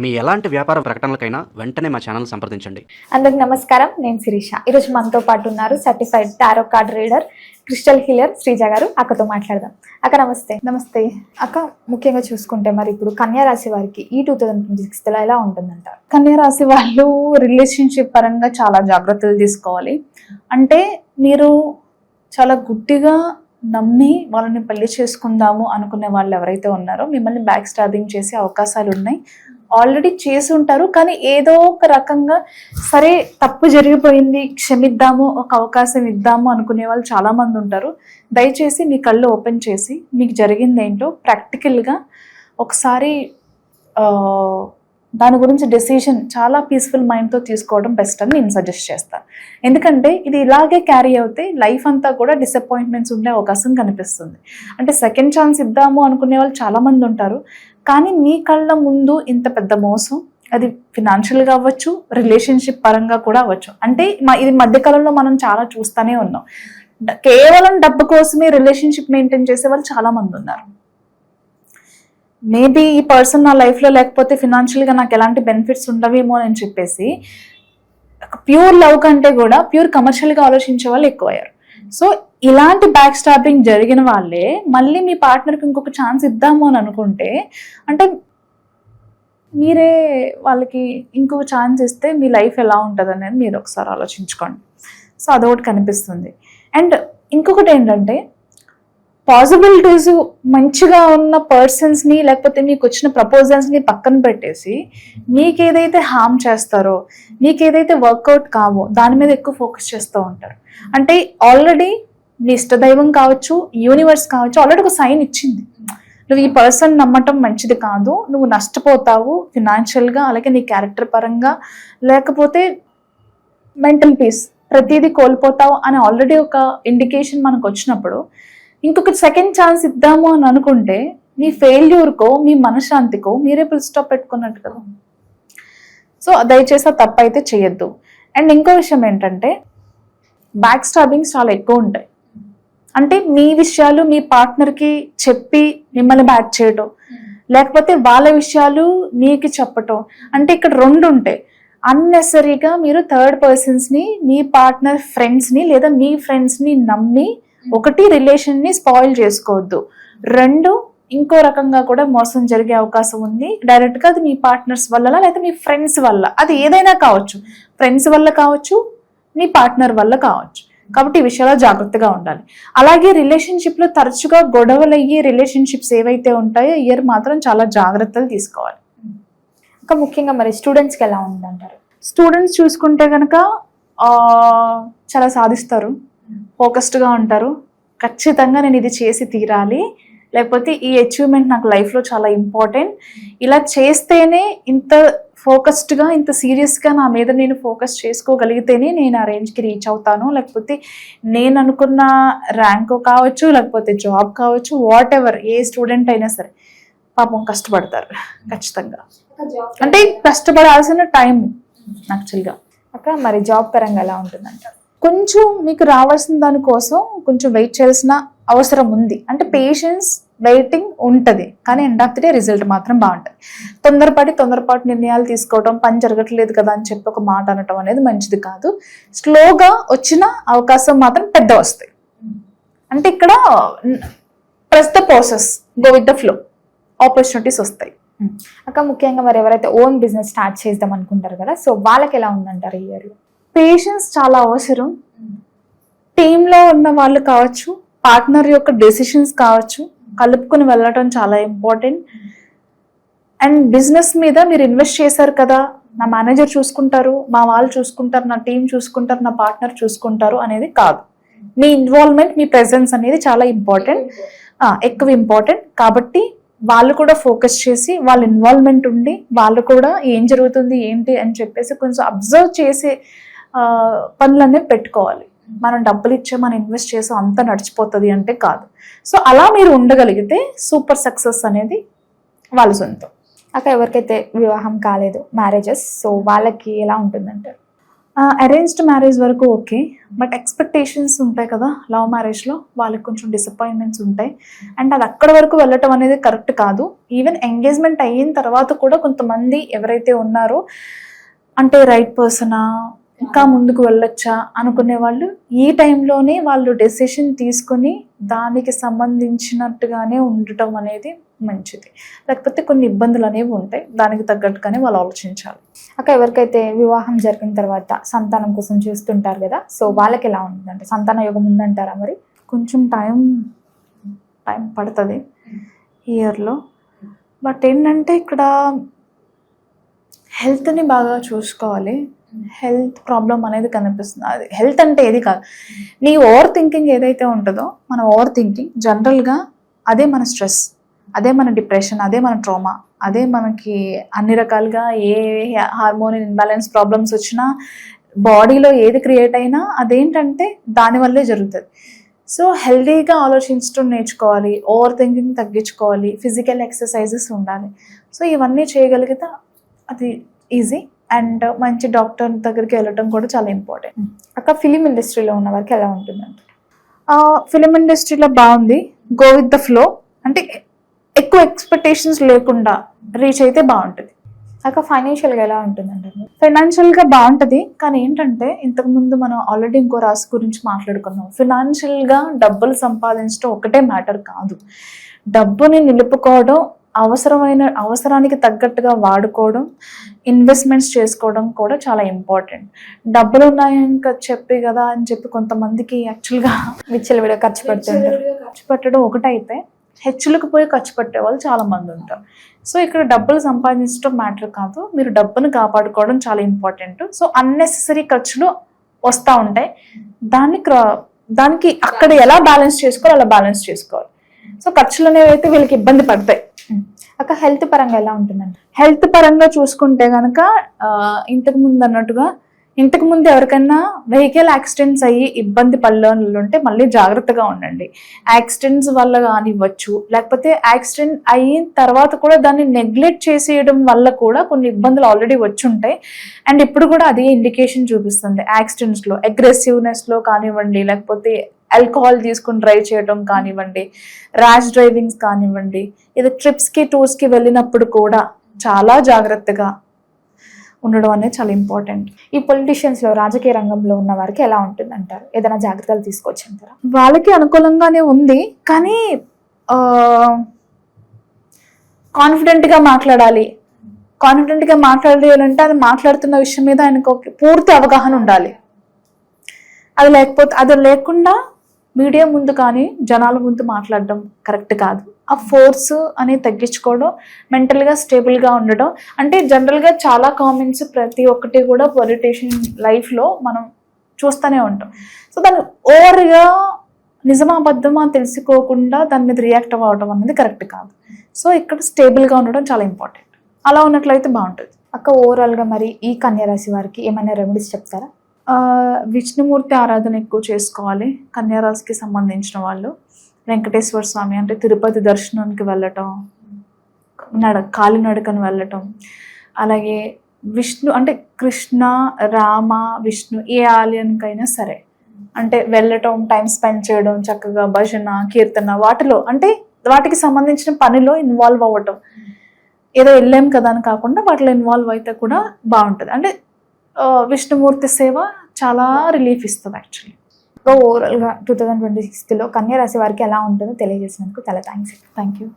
మీ ఎలాంటి వ్యాపార ప్రకటనలకైనా వెంటనే మా ఛానల్ సంప్రదించండి. అందరికి నమస్కారం, నేను శిరీష. ఈరోజు మనతో పాటు ఉన్నారు certified tarot card reader, crystal healer Sreeja గారు. అక్కతో మాట్లాడదాం. అక్క నమస్తే. నమస్తే అక్క, ముఖ్యంగా చూసుకుంటే మరి ఇప్పుడు కన్యా రాశి వారికి ఈ 2026 ఎలా ఉంటుందంట? కన్యా రాశి వాళ్ళు రిలేషన్షిప్ పరంగా చాలా జాగ్రత్తలు తీసుకోవాలి. అంటే మీరు చాలా గుడ్డిగా నమ్మి వాళ్ళని పెళ్లి చేసుకుందాము అనుకునే వాళ్ళు ఎవరైతే ఉన్నారో మిమ్మల్ని బ్యాక్ స్టాబింగ్ చేసే అవకాశాలు ఉన్నాయి. ఆల్రెడీ చేసి ఉంటారు, కానీ ఏదో ఒక రకంగా సరే తప్పు జరిగిపోయింది, క్షమిద్దాము, ఒక అవకాశం ఇద్దాము అనుకునే వాళ్ళు చాలా మంది ఉంటారు. దయచేసి మీ కళ్ళు ఓపెన్ చేసి మీకు జరిగింది ఏంటో ప్రాక్టికల్గా ఒకసారి దాని గురించి డెసిషన్ చాలా పీస్ఫుల్ మైండ్తో తీసుకోవడం బెస్ట్ అని నేను సజెస్ట్ చేస్తాను. ఎందుకంటే ఇది ఇలాగే క్యారీ అవుతే లైఫ్ అంతా కూడా డిసప్పాయింట్మెంట్స్ ఉండే అవకాశం కనిపిస్తుంది. అంటే సెకండ్ ఛాన్స్ ఇద్దాము అనుకునే వాళ్ళు చాలామంది ఉంటారు, కానీ మీ కళ్ళ ముందు ఇంత పెద్ద మోసం, అది ఫినాన్షియల్గా అవ్వచ్చు, రిలేషన్షిప్ పరంగా కూడా అవ్వచ్చు. అంటే ఇది మధ్యకాలంలో మనం చాలా చూస్తూనే ఉన్నాం. కేవలం డబ్బు కోసమే రిలేషన్షిప్ మెయింటైన్ చేసే వాళ్ళు చాలామంది ఉన్నారు. మేబీ ఈ పర్సన్ నా లైఫ్లో లేకపోతే ఫినాన్షియల్గా నాకు ఎలాంటి బెనిఫిట్స్ ఉండవేమో అని చెప్పేసి ప్యూర్ లవ్ కంటే కూడా ప్యూర్ కమర్షియల్గా ఆలోచించే వాళ్ళు ఎక్కువయ్యారు. సో ఇలాంటి బ్యాక్ స్టాబింగ్ జరిగిన వాళ్ళే మళ్ళీ మీ పార్ట్నర్కి ఇంకొక ఛాన్స్ ఇద్దాము అని అనుకుంటే, అంటే మీరే వాళ్ళకి ఇంకొక ఛాన్స్ ఇస్తే మీ లైఫ్ ఎలా ఉంటుంది అనేది మీరు ఒకసారి ఆలోచించుకోండి. సో అదొకటి కనిపిస్తుంది. అండ్ ఇంకొకటి ఏంటంటే, పాసిబిలిటీస్ మంచిగా ఉన్న పర్సన్స్ని లేకపోతే మీకు వచ్చిన ప్రపోజల్స్ని పక్కన పెట్టేసి మీకు ఏదైతే హార్మ్ చేస్తారో, మీకు ఏదైతే వర్కౌట్ కావో దాని మీద ఎక్కువ ఫోకస్ చేస్తూ ఉంటారు. అంటే ఆల్రెడీ నీ ఇష్టదైవం కావచ్చు, యూనివర్స్ కావచ్చు, ఆల్రెడీ ఒక సైన్ ఇచ్చింది. నువ్వు ఈ పర్సన్ నమ్మటం మంచిది కాదు, నువ్వు నష్టపోతావు ఫినాన్షియల్గా, అలాగే నీ క్యారెక్టర్ పరంగా, లేకపోతే మెంటల్ పీస్, ప్రతిదీ కోల్పోతావు అని ఆల్రెడీ ఒక ఇండికేషన్ మనకు వచ్చినప్పుడు ఇంకొక సెకండ్ ఛాన్స్ ఇద్దాము అని అనుకుంటే మీ ఫెయిల్యూర్కో మీ మనశ్శాంతికో మీరే ఫుల్ స్టాప్ పెట్టుకున్నట్టు కదా. సో దయచేసి ఆ తప్పు అయితే చేయొద్దు. అండ్ ఇంకో విషయం ఏంటంటే, బ్యాక్ స్టాబింగ్స్ చాలా ఎక్కువ ఉంటాయి. అంటే మీ విషయాలు మీ పార్ట్నర్కి చెప్పి మిమ్మల్ని బ్యాక్ చేయటం, లేకపోతే వాళ్ళ విషయాలు మీకు చెప్పటం. అంటే ఇక్కడ రెండు ఉంటాయి. అన్నెసరీగా మీరు థర్డ్ పర్సన్స్ని, మీ పార్ట్నర్ ఫ్రెండ్స్ని లేదా మీ ఫ్రెండ్స్ని నమ్మి ఒకటి రిలేషన్ని స్పాయిల్ చేసుకోవద్దు. రెండు, ఇంకో రకంగా కూడా మోసం జరిగే అవకాశం ఉంది. డైరెక్ట్గా అది మీ పార్ట్నర్స్ వల్ల లేదా మీ ఫ్రెండ్స్ వల్ల, అది ఏదైనా కావచ్చు, ఫ్రెండ్స్ వల్ల కావచ్చు, మీ పార్ట్నర్ వల్ల కావచ్చు. కాబట్టి ఈ విషయాల్లో జాగ్రత్తగా ఉండాలి. అలాగే రిలేషన్షిప్లో తరచుగా గొడవలు అయ్యే రిలేషన్షిప్స్ ఏవైతే ఉంటాయో ఇయర్ మాత్రం చాలా జాగ్రత్తలు తీసుకోవాలి. ఇంకా ముఖ్యంగా మరి స్టూడెంట్స్కి ఎలా ఉందంటారు? స్టూడెంట్స్ చూసుకుంటే కనుక చాలా సాధిస్తారు, ఫోకస్డ్గా ఉంటారు. ఖచ్చితంగా నేను ఇది చేసి తీరాలి, లేకపోతే ఈ అచీవ్మెంట్ నాకు లైఫ్లో చాలా ఇంపార్టెంట్, ఇలా చేస్తేనే ఇంత ఫోకస్డ్గా ఇంత సీరియస్గా నా మీద నేను ఫోకస్ చేసుకోగలిగితేనే నేను ఆ రేంజ్కి రీచ్ అవుతాను, లేకపోతే నేను అనుకున్న ర్యాంక్ కావచ్చు, లేకపోతే జాబ్ కావచ్చు, వాట్ ఎవర్, ఏ స్టూడెంట్ అయినా సరే పాపం కష్టపడతారు ఖచ్చితంగా. అంటే కష్టపడాల్సిన టైం యాక్చువల్గా. అక్క, మరి జాబ్ పరంగా ఎలా ఉంటుందంటారు? కొంచెం మీకు రావాల్సిన దానికోసం కొంచెం వెయిట్ చేయాల్సిన అవసరం ఉంది. అంటే పేషెన్స్, వెయిటింగ్ ఉంటుంది, కానీ end of the day result మాత్రం బాగుంటుంది. తొందరపాటు నిర్ణయాలు తీసుకోవడం, పని జరగట్లేదు కదా అని చెప్పి ఒక మాట అనటం అనేది మంచిది కాదు. స్లోగా వచ్చిన అవకాశం మాత్రం పెద్ద వస్తాయి. అంటే ఇక్కడ press the process, go with the flow, opportunities వస్తాయి. అక్క, ముఖ్యంగా మరి ఎవరైతే ఓన్ బిజినెస్ స్టార్ట్ చేద్దాం అనుకుంటారు కదా, సో వాళ్ళకి ఎలా ఉందంటారు ఈ ఇయర్లో? పేషెన్స్ చాలా అవసరం. టీంలో ఉన్న వాళ్ళు కావచ్చు, పార్ట్నర్ యొక్క డెసిషన్స్ కావచ్చు, కలుపుకొని వెళ్ళటం చాలా ఇంపార్టెంట్. అండ్ బిజినెస్ మీద మీరు ఇన్వెస్ట్ చేశారు కదా, నా మేనేజర్ చూసుకుంటారు, మా వాళ్ళు చూసుకుంటారు, నా టీం చూసుకుంటారు, నా పార్ట్నర్ చూసుకుంటారు అనేది కాదు. మీ ఇన్వాల్వ్మెంట్, మీ ప్రెజెన్స్ అనేది చాలా ఇంపార్టెంట్, ఎక్కువ ఇంపార్టెంట్. కాబట్టి వాళ్ళు కూడా ఫోకస్ చేసి వాళ్ళ ఇన్వాల్వ్మెంట్ ఉండి వాళ్ళు కూడా ఏం జరుగుతుంది ఏంటి అని చెప్పేసి కొంచెం అబ్జర్వ్ చేసే పనులన్నీ పెట్టుకోవాలి. మనం డబ్బులు ఇచ్చే మనం ఇన్వెస్ట్ చేసాం అంతా నడిచిపోతుంది అంటే కాదు. సో అలా మీరు ఉండగలిగితే సూపర్ సక్సెస్ అనేది వాళ్ళ సొంతం. అక్క, ఎవరికైతే వివాహం కాలేదు, మ్యారేజెస్, సో వాళ్ళకి ఎలా ఉంటుందంటారు? అరేంజ్డ్ మ్యారేజ్ వరకు ఓకే, బట్ ఎక్స్పెక్టేషన్స్ ఉంటాయి కదా లవ్ మ్యారేజ్లో, వాళ్ళకి కొంచెం డిసప్పాయింట్మెంట్స్ ఉంటాయి. అండ్ అది అక్కడ వరకు వెళ్ళటం అనేది కరెక్ట్ కాదు. ఈవెన్ ఎంగేజ్మెంట్ అయిన తర్వాత కూడా కొంతమంది ఎవరైతే ఉన్నారో అంటే రైట్ పర్సనా, ఇంకా ముందుకు వెళ్ళొచ్చా అనుకునే వాళ్ళు ఈ టైంలోనే వాళ్ళు డెసిషన్ తీసుకొని దానికి సంబంధించినట్టుగానే ఉండటం అనేది మంచిది. లేకపోతే కొన్ని ఇబ్బందులు అనేవి ఉంటాయి, దానికి తగ్గట్టుగానే వాళ్ళు ఆలోచించాలి. అక్క ఎవరికైతే వివాహం జరిగిన తర్వాత సంతానం కోసం చూస్తుంటారు కదా, సో వాళ్ళకి ఎలా ఉంటుందంటే సంతాన యోగం ఉందంటారా? మరి కొంచెం టైం పడుతుంది ఇయర్లో. బట్ ఏంటంటే ఇక్కడ హెల్త్ని బాగా చూసుకోవాలి. హెల్త్ ప్రాబ్లం అనేది కనిపిస్తుంది. అది హెల్త్ అంటే ఏది కాదు, నీ ఓవర్ థింకింగ్ ఏదైతే ఉంటుందో, మన ఓవర్ థింకింగ్ జనరల్గా అదే మన స్ట్రెస్, అదే మన డిప్రెషన్, అదే మన ట్రామా, అదే మనకి అన్ని రకాలుగా ఏ హార్మోన్ ఇన్బ్యాలెన్స్ ప్రాబ్లమ్స్ వచ్చినా బాడీలో ఏది క్రియేట్ అయినా అదేంటంటే దానివల్లే జరుగుతుంది. సో హెల్తీగా ఆలోచించడం నేర్చుకోవాలి, ఓవర్ థింకింగ్ తగ్గించుకోవాలి, ఫిజికల్ ఎక్సర్సైజెస్ ఉండాలి. సో ఇవన్నీ చేయగలిగితే అది ఈజీ. అండ్ మంచి డాక్టర్ దగ్గరికి వెళ్ళటం కూడా చాలా ఇంపార్టెంట్. అక్క ఫిలిం ఇండస్ట్రీలో ఉన్న వారికి ఎలా ఉంటుందంటే? ఫిలిం ఇండస్ట్రీలో బాగుంది, గో విత్ ద ఫ్లో. అంటే ఎక్కువ ఎక్స్పెక్టేషన్స్ లేకుండా రీచ్ అయితే బాగుంటుంది. అక్క ఫైనాన్షియల్గా ఎలా ఉంటుందంటే? ఫైనాన్షియల్గా బాగుంటుంది, కానీ ఏంటంటే ఇంతకుముందు మనం ఆల్రెడీ ఇంకో రాశి గురించి మాట్లాడుకున్నాం. ఫినాన్షియల్గా డబ్బులు సంపాదించడం ఒకటే మ్యాటర్ కాదు, డబ్బుని నిలుపుకోవడం, అవసరానికి తగ్గట్టుగా వాడుకోవడం, ఇన్వెస్ట్మెంట్స్ చేసుకోవడం కూడా చాలా ఇంపార్టెంట్. డబ్బులు ఉన్నాయని చెప్పి కదా అని చెప్పి కొంతమందికి యాక్చువల్గా విచ్చలవిడిగా ఖర్చు పెట్టడం ఒకటైతే హెచ్చులకు పోయి ఖర్చు పెట్టే వాళ్ళు చాలా మంది ఉంటారు. సో ఇక్కడ డబ్బులు సంపాదించడం మ్యాటర్ కాదు, మీరు డబ్బును కాపాడుకోవడం చాలా ఇంపార్టెంట్. సో అన్నెసెసరీ ఖర్చులు వస్తూ ఉంటాయి, దానికి అక్కడ ఎలా బ్యాలెన్స్ చేసుకోవాలి అలా బ్యాలెన్స్ చేసుకోవాలి. సో ఖర్చులు అనేవి అయితే వీళ్ళకి ఇబ్బంది పడతాయి. అక్క హెల్త్ పరంగా ఎలా ఉంటుందండి? హెల్త్ పరంగా చూసుకుంటే కనుక ఇంతకు ముందు ఎవరికైనా వెహికల్ యాక్సిడెంట్స్ అయ్యి ఇబ్బంది పడుతుంటే మళ్ళీ జాగ్రత్తగా ఉండండి. యాక్సిడెంట్స్ వల్ల కానివ్వచ్చు, లేకపోతే యాక్సిడెంట్ అయిన తర్వాత కూడా దాన్ని నెగ్లెక్ట్ చేసేయడం వల్ల కూడా కొన్ని ఇబ్బందులు ఆల్రెడీ వచ్చి ఉంటాయి. అండ్ ఇప్పుడు కూడా అదే ఇండికేషన్ చూపిస్తుంది. యాక్సిడెంట్స్లో అగ్రెసివ్నెస్లో కానివ్వండి, లేకపోతే ఆల్కహాల్ తీసుకుని డ్రైవ్ చేయడం కానివ్వండి, ర్యాష్ డ్రైవింగ్స్ కానివ్వండి, ఇది ట్రిప్స్కి టూర్స్కి వెళ్ళినప్పుడు కూడా చాలా జాగ్రత్తగా ఉండడం అనేది చాలా ఇంపార్టెంట్. ఈ పొలిటీషియన్స్లో రాజకీయ రంగంలో ఉన్న వారికి ఎలా ఉంటుంది అంటారు? ఏదైనా జాగ్రత్తలు తీసుకోవచ్చు అంటారా? వాళ్ళకి అనుకూలంగానే ఉంది, కానీ కాన్ఫిడెంట్గా మాట్లాడాలి. కాన్ఫిడెంట్గా మాట్లాడాలంటే అది మాట్లాడుతున్న విషయం మీద ఆయనకు పూర్తి అవగాహన ఉండాలి. అది లేకుండా మీడియా ముందు కానీ జనాల ముందు మాట్లాడడం కరెక్ట్ కాదు. ఆ ఫోర్స్ అనేది తగ్గించుకోవడం, మెంటల్గా స్టేబుల్గా ఉండడం. అంటే జనరల్గా చాలా కామెంట్స్ ప్రతి ఒక్కటి కూడా పొలిటీషియన్ లైఫ్లో మనం చూస్తూనే ఉంటాం. సో దాన్ని ఓవర్గా నిజమా అబద్ధమా తెలుసుకోకుండా దాని మీద రియాక్ట్ అవ్వడం అనేది కరెక్ట్ కాదు. సో ఇక్కడ స్టేబుల్గా ఉండడం చాలా ఇంపార్టెంట్. అలా ఉన్నట్లయితే బాగుంటుంది. అక్క ఓవరాల్గా మరి ఈ కన్యా రాశి వారికి ఏమైనా రెమెడీస్ చెప్తారా? విష్ణుమూర్తి ఆరాధన ఎక్కువ చేసుకోవాలి కన్యారాశికి సంబంధించిన వాళ్ళు. వెంకటేశ్వర స్వామి అంటే తిరుపతి దర్శనానికి వెళ్ళటం, కాలినడకను వెళ్ళటం, అలాగే విష్ణు అంటే కృష్ణ, రామ, విష్ణు ఏ ఆలయానికైనా సరే అంటే వెళ్ళటం, టైం స్పెండ్ చేయడం, చక్కగా భజన, కీర్తన, వాటికి సంబంధించిన పనిలో ఇన్వాల్వ్ అవ్వటం. ఏదో వెళ్ళాం కదా అని కాకుండా వాటిలో ఇన్వాల్వ్ అయితే కూడా బాగుంటుంది. అంటే విష్ణుమూర్తి సేవ చాలా రిలీఫ్ ఇస్తుంది యాక్చువల్లీ. ఓవరాల్గా 2026లో కన్యా రాశి వారికి ఎలా ఉంటుందో తెలియజేసినందుకు చాలా థ్యాంక్స్. Thank you.